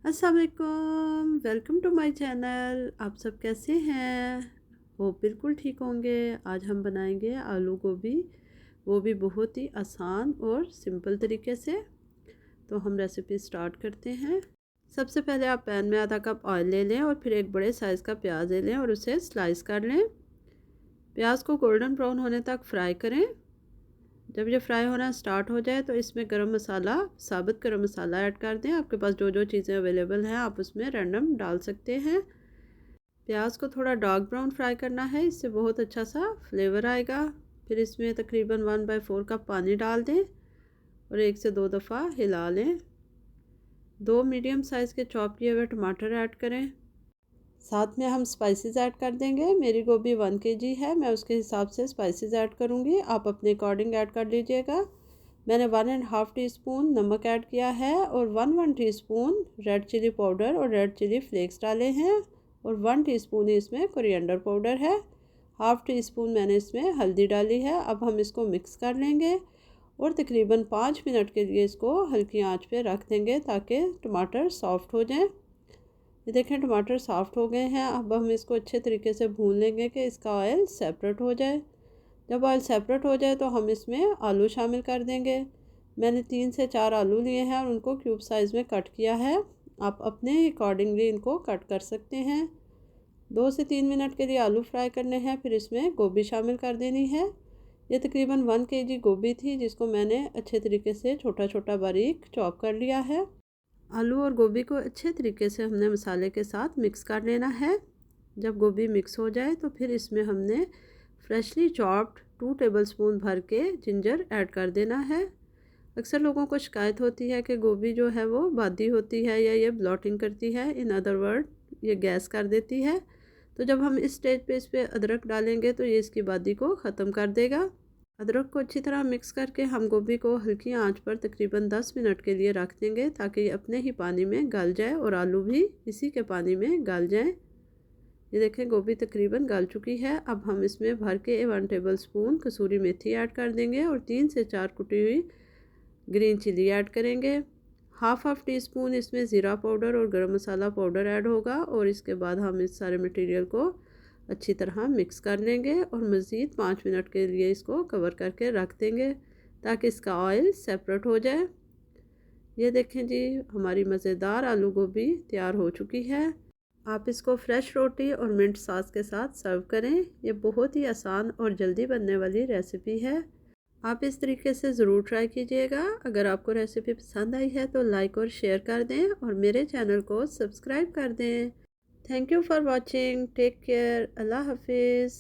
अस्सलाम वालेकुम, welcome to my channel. आप सब कैसे हैं? वो बिल्कुल ठीक होंगे। आज हम बनाएंगे आलू गोभी, वो भी बहुत ही आसान और सिंपल तरीके से। तो हम रेसिपी स्टार्ट करते हैं। सबसे पहले आप पैन में आधा कप ऑयल ले लें और फिर एक बड़े साइज़ का प्याज ले लें और उसे स्लाइस कर लें। प्याज को गोल्डन ब्राउन होने तक फ्राई करें। जब ये फ्राई होना स्टार्ट हो जाए तो इसमें गरम मसाला, साबुत गरम मसाला ऐड कर दें। आपके पास जो जो चीज़ें अवेलेबल हैं आप उसमें रैंडम डाल सकते हैं। प्याज को थोड़ा डार्क ब्राउन फ्राई करना है, इससे बहुत अच्छा सा फ्लेवर आएगा। फिर इसमें तकरीबन 1/4 कप पानी डाल दें और 1 से 2 दफ़ा हिला लें। 2 मीडियम साइज़ के चॉप किए हुए टमाटर ऐड करें। साथ में हम स्पाइसेस ऐड कर देंगे। मेरी गोभी 1 केजी है, मैं उसके हिसाब से स्पाइसेस ऐड करूँगी, आप अपने अकॉर्डिंग ऐड कर लीजिएगा। मैंने 1.5 टीस्पून नमक ऐड किया है और 1 टीस्पून रेड चिली पाउडर और रेड चिली फ्लेक्स डाले हैं और 1 टीस्पून ही इसमें कोरिएंडर पाउडर है। हाफ़ टी स्पून मैंने इसमें हल्दी डाली है। अब हम इसको मिक्स कर लेंगे और तकरीबन 5 मिनट के लिए इसको हल्की आंच पे रख देंगे ताकि टमाटर सॉफ्ट हो जाएं। ये देखें टमाटर सॉफ्ट हो गए हैं। अब हम इसको अच्छे तरीके से भून लेंगे कि इसका ऑयल सेपरेट हो जाए। जब ऑयल सेपरेट हो जाए तो हम इसमें आलू शामिल कर देंगे। मैंने 3 से 4 आलू लिए हैं और उनको क्यूब साइज़ में कट किया है। आप अपने अकॉर्डिंगली इनको कट कर सकते हैं। 2 से 3 मिनट के लिए आलू फ्राई करने हैं, फिर इसमें गोभी शामिल कर देनी है। ये तकरीबन 1 केजी गोभी थी जिसको मैंने अच्छे तरीके से छोटा छोटा बारीक चॉप कर लिया है। आलू और गोभी को अच्छे तरीके से हमने मसाले के साथ मिक्स कर लेना है। जब गोभी मिक्स हो जाए तो फिर इसमें हमने फ्रेशली चॉप्ड 2 टेबलस्पून भर के जिंजर ऐड कर देना है। अक्सर लोगों को शिकायत होती है कि गोभी जो है वो बादी होती है या ये ब्लॉटिंग करती है, इन अदर वर्ड ये गैस कर देती है। तो जब हम इस स्टेज पे इस पर अदरक डालेंगे तो ये इसकी बादी को ख़त्म कर देगा। अदरक को अच्छी तरह मिक्स करके हम गोभी को हल्की आंच पर तकरीबन 10 मिनट के लिए रख देंगे ताकि ये अपने ही पानी में गल जाए और आलू भी इसी के पानी में गल जाए। ये देखें गोभी तकरीबन गल चुकी है। अब हम इसमें भर के 1 टेबलस्पून कसूरी मेथी ऐड कर देंगे और 3 से 4 कुटी हुई ग्रीन चिली ऐड करेंगे। हाफ टी स्पून इसमें ज़ीरा पाउडर और गरम मसाला पाउडर ऐड होगा और इसके बाद हम इस सारे मटेरियल को अच्छी तरह मिक्स कर लेंगे और मज़ीद 5 मिनट के लिए इसको कवर करके रख देंगे ताकि इसका ऑयल सेपरेट हो जाए। ये देखें जी, हमारी मज़ेदार आलू गोभी तैयार हो चुकी है। आप इसको फ्रेश रोटी और मिंट सॉस के साथ सर्व करें। ये बहुत ही आसान और जल्दी बनने वाली रेसिपी है। आप इस तरीके से ज़रूर ट्राई कीजिएगा। अगर आपको रेसिपी पसंद आई है तो लाइक और शेयर कर दें और मेरे चैनल को सब्सक्राइब कर दें। Thank you for watching. Take care. अल्लाह हाफिज़।